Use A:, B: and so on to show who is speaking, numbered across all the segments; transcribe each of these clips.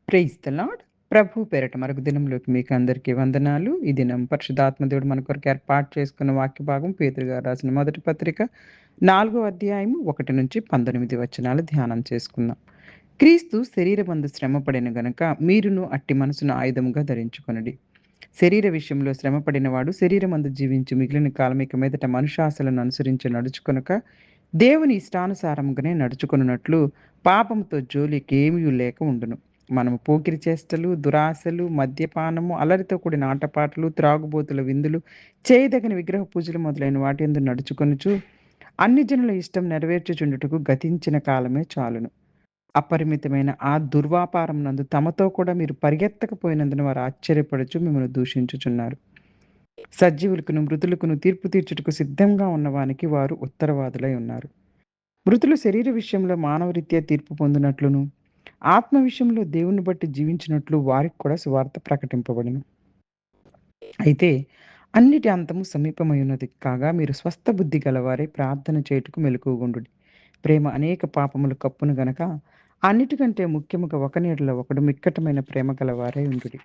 A: Praise the lord. ప్రభు పేరట మరొక దినంలోకి మీకు అందరికీ వందనాలు. ఈ దినం పరిశుద్ధాత్మ దేవుడు మన కొరకు ఏర్పాటు చేసుకున్న వాక్య భాగం పేతురు గారు రాసిన మొదటి పత్రిక 4వ అధ్యాయము 1-19 వచనాలు ధ్యానం చేసుకుందాం. క్రీస్తు శరీరమందు శ్రమపడిన గనుక మీరును అట్టి మనసును ఆయుధముగా ధరించుకొనుడి. శరీర విషయంలో శ్రమపడినవాడు శరీరమందు జీవించి మిగిలిన కాలం ఇక మీదట మనుషాశలను అనుసరించి నడుచుకొనక దేవుని ఇష్టానుసారముగానే నడుచుకొనున్నట్లు పాపముతో జోలికేమీ లేక ఉండును. మనము పోకిరి చేష్టలు, దురాశలు, మద్యపానము, అల్లరితో కూడిన ఆటపాటలు, త్రాగుబోతుల విందులు, చేయదగిన విగ్రహ పూజలు మొదలైన వాటి యందు నడుచుకొనుచు అన్ని జనుల ఇష్టం నెరవేర్చుచుండుటకు గతించిన కాలమే చాలును. అపరిమితమైన ఆ దుర్వ్యాపారమునందు తమతో కూడా మీరు పరిగెత్తకపోయినందున వారు ఆశ్చర్యపడుచు మిమ్మల్ని దూషించుచున్నారు. సజీవులకును మృతులకును తీర్పు తీర్చుటకు సిద్ధంగా ఉన్నవానికి వారు ఉత్తరవాదులై ఉన్నారు. మృతులు శరీర విషయంలో మానవరీత్యా తీర్పు పొందినట్లును, ఆత్మ విషయంలో దేవుని బట్టి జీవించినట్లు వారికి కూడా సువార్త ప్రకటింపబడును. అయితే అన్నిటి అంతము సమీపమై ఉన్నది కాగా మీరు స్వస్థ బుద్ధి గలవారై ప్రార్థన చేయుటకు మెలకువగుండుడి. ప్రేమ అనేక పాపములు కప్పును గనక అన్నిటికంటే ముఖ్యముగా ఒకని యెడల ఒకడు మిక్కటమైన ప్రేమ గలవారై ఉండుడి.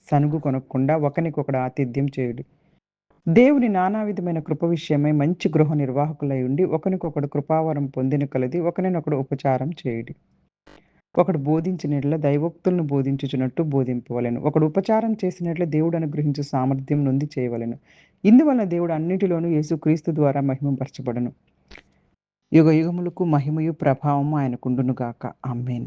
A: సనుగు కొనకుండా ఒకనికొకడు ఆతిథ్యం చేయుడి. దేవుని నానా విధమైన కృప విషయమై మంచి గృహ నిర్వాహకులై ఉండి ఒకనికొకడు కృపావరం పొందిన కొలది ఒకనినొకడు ఉపచారం చేయుడి. ఒకడు బోధించిన యెడల దైవోక్తులను బోధించుచున్నట్టు బోధింపవలెను. ఒకడు ఉపచారం చేసిన యెడల దేవుడు అనుగ్రహించు సామర్థ్యం నొంది చేయవలెను. ఇందువలన దేవుడు అన్నిటిలోనూ యేసుక్రీస్తు ద్వారా మహిమపరచబడును. యుగ యుగములకు మహిమయు ప్రభావము ఆయనకుండును గాక. ఆమేన్.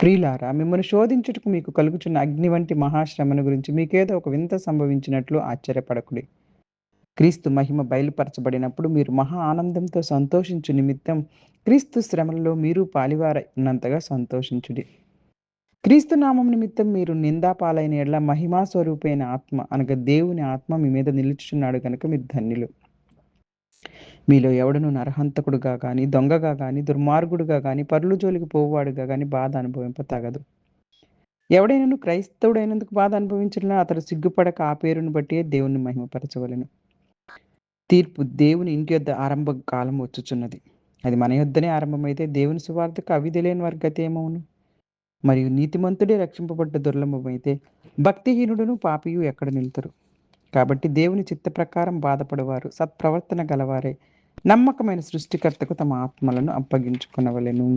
A: ప్రియులారా, మిమ్మల్ని శోధించుటకు మీకు కలుగుచున్న అగ్ని వంటి మహాశ్రమను గురించి మీకేదో ఒక వింత సంభవించినట్లు ఆశ్చర్యపడకుడి. క్రీస్తు మహిమ బయలుపరచబడినప్పుడు మీరు మహా ఆనందంతో సంతోషించు నిమిత్తం క్రీస్తు శ్రమలలో మీరు పాలివారైనంతగా సంతోషించుడి. క్రీస్తు నామం నిమిత్తం మీరు నిందాపాలైన యెడల మహిమా స్వరూపైన ఆత్మ అనగా దేవుని ఆత్మ మీ మీద నిలుచుచున్నాడు గనుక మీరు ధన్యులు. మీలో ఎవడను నరహంతకుడుగా గాని, దొంగగా గాని, దుర్మార్గుడుగా గాని, పరుల జోలికి పోవువాడుగా గాని బాధ అనుభవింప తగదు. ఎవడైనను క్రైస్తవుడైనందుకు బాధ అనుభవించినా అతడు సిగ్గుపడక ఆ పేరును బట్టియే దేవుని మహిమపరచవలెను. తీర్పు దేవుని ఇంటి యొద్ద ఆరంభ కాలం వచ్చుచున్నది. అది మన యొద్దనే ఆరంభమైతే దేవుని సువార్తకు అవిధి లేని వారి గతి ఏమవును? మరియు నీతిమంతుడే రక్షింపబడ్డ దుర్లభమైతే భక్తిహీనుడును పాపియు ఎక్కడ నిలుతురు? కాబట్టి దేవుని చిత్త ప్రకారం బాధపడువారు సత్ప్రవర్తన గలవారే నమ్మకమైన సృష్టికర్తకు తమ ఆత్మలను అప్పగించుకొనవలెను.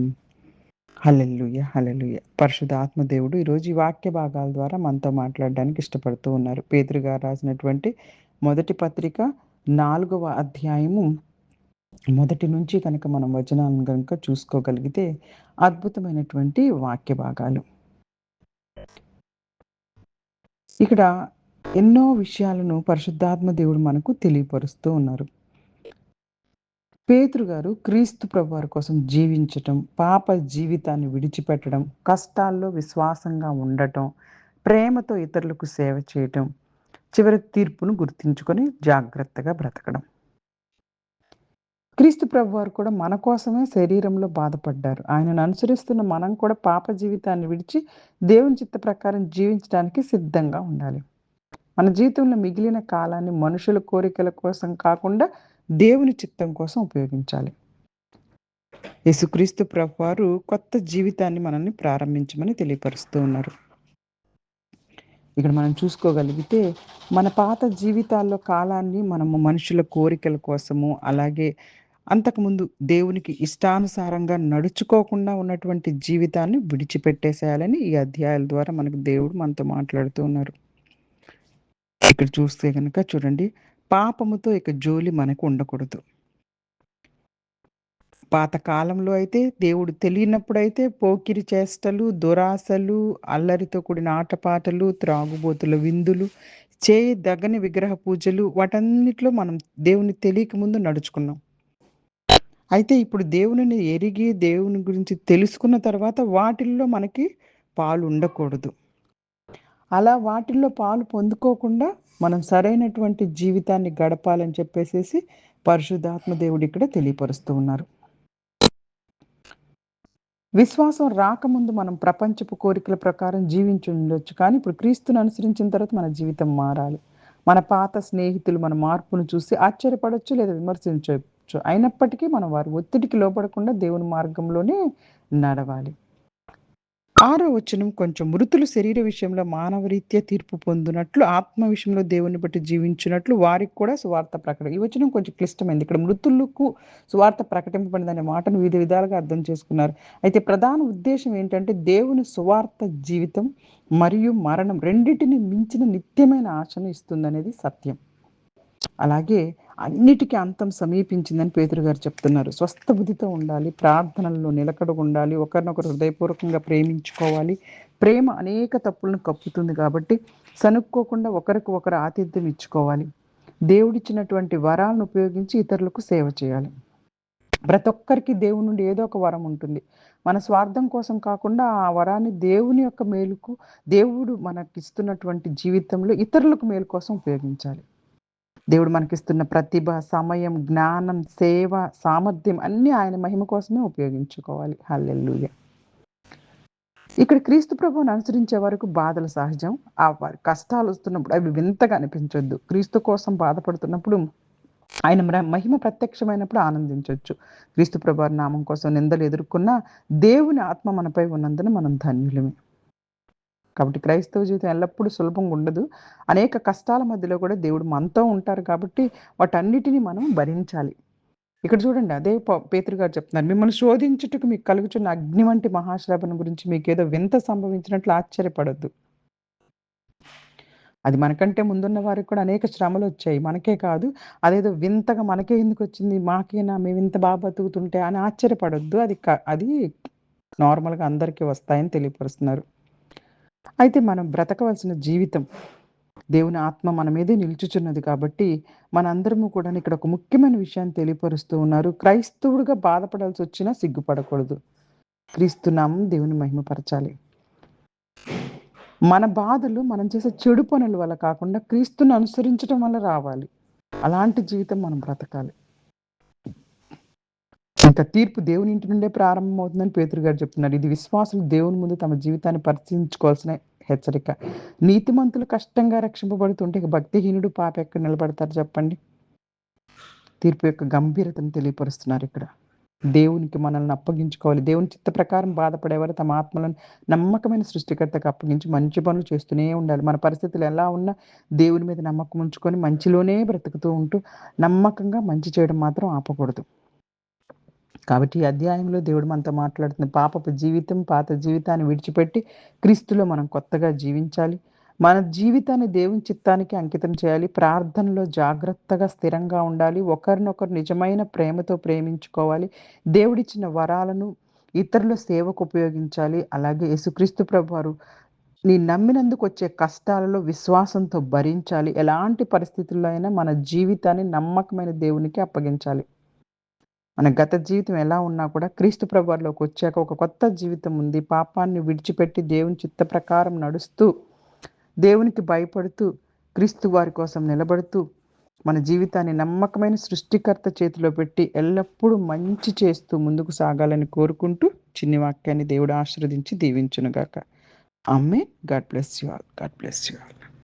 A: హల్లెలూయా, హల్లెలూయా. పరిశుద్ధ ఆత్మదేవుడు ఈరోజు ఈ వాక్య భాగాల ద్వారా మనతో మాట్లాడడానికి ఇష్టపడుతూ ఉన్నారు. పేతురు గారు రాసినటువంటి మొదటి పత్రిక 4వ అధ్యాయము మొదటి నుంచి కనుక మనం వచనాలను కనుక చూసుకోగలిగితే అద్భుతమైనటువంటి వాక్య భాగాలు. ఇక్కడ ఎన్నో విషయాలను పరిశుద్ధాత్మ దేవుడు మనకు తెలియపరుస్తూ ఉన్నారు. పేతురు గారు క్రీస్తు ప్రభువారి కోసం జీవించటం, పాప జీవితాన్ని విడిచిపెట్టడం, కష్టాల్లో విశ్వాసంగా ఉండటం, ప్రేమతో ఇతరులకు సేవ చేయటం, చివరి తీర్పును గుర్తించుకొని జాగ్రత్తగా బ్రతకడం. క్రీస్తు ప్రభువారు కూడా మన కోసమే శరీరంలో బాధపడ్డారు. ఆయనను అనుసరిస్తున్న మనం కూడా పాప జీవితాన్ని విడిచి దేవుని చిత్త ప్రకారం జీవించడానికి సిద్ధంగా ఉండాలి. మన జీవితంలో మిగిలిన కాలాన్ని మనుషుల కోరికల కోసం కాకుండా దేవుని చిత్తం కోసం ఉపయోగించాలి. యేసుక్రీస్తు ప్రభువారు కొత్త జీవితాన్ని మనల్ని ప్రారంభించమని తెలియపరుస్తూ ఉన్నారు. ఇక్కడ మనం చూసుకోగలిగితే మన పాత జీవితాల్లో కాలాన్ని మనము మనుషుల కోరికల కోసము, అలాగే అంతకుముందు దేవునికి ఇష్టానుసారంగా నడుచుకోకుండా ఉన్నటువంటి జీవితాన్ని విడిచిపెట్టేసేయాలని ఈ అధ్యాయాల ద్వారా మనకు దేవుడు మనతో మాట్లాడుతూ ఉన్నారు. ఇక్కడ చూస్తే గనక చూడండి, పాపముతో ఇక జోలి మనకు ఉండకూడదు. పాత కాలంలో అయితే దేవుడు తెలియనప్పుడైతే పోకిరి చేష్టలు, దురాశలు, అల్లరితో కూడిన ఆటపాటలు, త్రాగుబోతుల విందులు, చేయదగని విగ్రహ పూజలు, వాటన్నిటిలో మనం దేవుని తెలియక ముందు నడుచుకున్నాం. అయితే ఇప్పుడు దేవునిని ఎరిగి దేవుని గురించి తెలుసుకున్న తర్వాత వాటిల్లో మనకి పాలు ఉండకూడదు. అలా వాటిల్లో పాలు పొందుకోకుండా మనం సరైనటువంటి జీవితాన్ని గడపాలని చెప్పేసేసి పరిశుద్ధాత్మ దేవుడు ఇక్కడ తెలియపరుస్తూ ఉన్నారు. విశ్వాసం రాకముందు మనం ప్రపంచపు కోరికల ప్రకారం జీవించి ఉండొచ్చు, కానీ ఇప్పుడు క్రీస్తుని అనుసరించిన తర్వాత మన జీవితం మారాలి. మన పాత స్నేహితులు మన మార్పును చూసి ఆశ్చర్యపడొచ్చు లేదా విమర్శించవచ్చు. అయినప్పటికీ మనం వారి ఒత్తిడికి లోపడకుండా దేవుని మార్గంలోనే నడవాలి. 6వ వచనం కొంచెం మృతులు శరీర విషయంలో మానవరీత్యా తీర్పు పొందునట్లు, ఆత్మ విషయంలో దేవుని బట్టి జీవించున్నట్లు వారికి కూడా సువార్త ప్రకటన. ఈ వచనం కొంచెం క్లిష్టమైంది. ఇక్కడ మృతులకు సువార్త ప్రకటింపబడిందనే మాటను వివిధ విధాలుగా అర్థం చేసుకున్నారు. అయితే ప్రధాన ఉద్దేశ్యం ఏంటంటే దేవుని సువార్త జీవితం మరియు మరణం రెండిటిని మించిన నిత్యమైన ఆశను ఇస్తుందనేది సత్యం. అలాగే అన్నిటికి అంతం సమీపించిందని పేతురు గారు చెప్తున్నారు. స్వస్థ బుద్ధితో ఉండాలి, ప్రార్థనల్లో నిలకడగా ఉండాలి, ఒకరినొకరు హృదయపూర్వకంగా ప్రేమించుకోవాలి. ప్రేమ అనేక తప్పులను కప్పుతుంది కాబట్టి సనుక్కోకుండా ఒకరికి ఒకరు ఆతిథ్యం ఇచ్చుకోవాలి. దేవుడిచ్చినటువంటి వరాలను ఉపయోగించి ఇతరులకు సేవ చేయాలి. ప్రతి ఒక్కరికి దేవుని నుండి ఏదో ఒక వరం ఉంటుంది. మన స్వార్థం కోసం కాకుండా ఆ వరాన్ని దేవుని యొక్క మేలుకు, దేవుడు మనకిస్తున్నటువంటి జీవితంలో ఇతరులకు మేలు కోసం ఉపయోగించాలి. దేవుడు మనకిస్తున్న ప్రతిభ, సమయం, జ్ఞానం, సేవ, సామర్థ్యం అన్నీ ఆయన మహిమ కోసమే ఉపయోగించుకోవాలి. హల్లెలూయా! ఇక్కడ క్రీస్తు ప్రభువుని అనుసరించే వరకు బాధలు సహజం. వారి కష్టాలొస్తున్నప్పుడు అవి వింతగా అనిపించొద్దు. క్రీస్తు కోసం బాధపడుతున్నప్పుడు ఆయన మహిమ ప్రత్యక్షమైనప్పుడు ఆనందించొచ్చు. క్రీస్తు ప్రభువారి నామం కోసం నిందలు ఎదుర్కొన్నా దేవుని ఆత్మ మనపై ఉన్నందున మనం ధన్యులమే. కాబట్టి క్రైస్తవ జీవితం ఎల్లప్పుడూ సులభంగా ఉండదు. అనేక కష్టాల మధ్యలో కూడా దేవుడు మనతో ఉంటారు కాబట్టి వాటన్నిటిని మనం భరించాలి. ఇక్కడ చూడండి అదే పేతురు గారు చెప్తున్నారు. మిమ్మల్ని శోధించుటకు మీకు కలుగుచున్న అగ్ని వంటి మహాశ్రమను గురించి మీకేదో వింత సంభవించినట్లు ఆశ్చర్యపడొద్దు. అది మనకంటే ముందున్న వారికి కూడా అనేక శ్రమలొచ్చాయి. మనకే కాదు. అదేదో వింతగా మనకే ఎందుకొచ్చింది? మాకేనా? మేమింత బతుకుతుంటే అని ఆశ్చర్యపడొద్దు. అది నార్మల్‌గా అందరికీ వస్తాయని తెలియపరుస్తున్నారు. అయితే మనం బ్రతకవలసిన జీవితం దేవుని ఆత్మ మన మీదే నిలుచుచున్నది కాబట్టి మనందరము కూడా ఇక్కడ ఒక ముఖ్యమైన విషయాన్ని తెలియపరుస్తూ ఉన్నారు. క్రైస్తవుడిగా బాధపడాల్సొచ్చినా సిగ్గుపడకూడదు. క్రీస్తు నామం దేవుని మహిమపరచాలి. మన బాధలు మనం చేసే చెడు పనుల వల్ల కాకుండా క్రీస్తుని అనుసరించడం వల్ల రావాలి. అలాంటి జీవితం మనం బ్రతకాలి. ఇంకా తీర్పు దేవుని ఇంటి నుండే ప్రారంభమవుతుందని పేతురు గారు చెప్తున్నారు. ఇది విశ్వాసులు దేవుని ముందు తమ జీవితాన్ని పరిశీలించుకోవాల్సిన హెచ్చరిక. నీతిమంతులు కష్టంగా రక్షింపబడుతుంటే భక్తిహీనుడు పాపి ఎక్కడ నిలబడతారు చెప్పండి? తీర్పు యొక్క గంభీరతను తెలియపరుస్తున్నారు ఇక్కడ. దేవునికి మనల్ని అప్పగించుకోవాలి. దేవుని చిత్త ప్రకారం బాధపడేవారు తమ ఆత్మలను నమ్మకమైన సృష్టికర్తకు అప్పగించి మంచి పనులు చేస్తూనే ఉండాలి. మన పరిస్థితులు ఎలా ఉన్నా దేవుని మీద నమ్మకం ఉంచుకొని మంచిలోనే బ్రతుకుతూ ఉంటూ నమ్మకంగా మంచి చేయడం మాత్రం ఆపకూడదు. కాబట్టి ఈ అధ్యాయంలో దేవుడు మనతో మాట్లాడుతున్న పాపపు జీవితం, పాత జీవితాన్ని విడిచిపెట్టి క్రీస్తులో మనం కొత్తగా జీవించాలి. మన జీవితాన్ని దేవుని చిత్తానికి అంకితం చేయాలి. ప్రార్థనలో జాగ్రత్తగా స్థిరంగా ఉండాలి. ఒకరినొకరు నిజమైన ప్రేమతో ప్రేమించుకోవాలి. దేవుడిచ్చిన వరాలను ఇతరుల సేవకు ఉపయోగించాలి. అలాగే యేసుక్రీస్తు ప్రభువారు నీ నమ్మినందుకు వచ్చే కష్టాలలో విశ్వాసంతో భరించాలి. ఎలాంటి పరిస్థితుల్లో అయినా మన జీవితాన్ని నమ్మకమైన దేవునికి అప్పగించాలి. మన గత జీవితం ఎలా ఉన్నా కూడా క్రీస్తు ప్రభువారిలోకి వచ్చాక ఒక కొత్త జీవితం ఉంది. పాపాన్ని విడిచిపెట్టి దేవుని చిత్త ప్రకారం నడుస్తూ, దేవునికి భయపడుతూ, క్రీస్తు వారి కోసం నిలబడుతూ, మన జీవితాన్ని నమ్మకమైన సృష్టికర్త చేతిలో పెట్టి ఎల్లప్పుడూ మంచి చేస్తూ ముందుకు సాగాలని కోరుకుంటూ చిన్ని వాక్యాన్ని దేవుడు ఆశీర్వదించి దీవించునుగాక. ఆమేన్. God bless you all. God bless you all.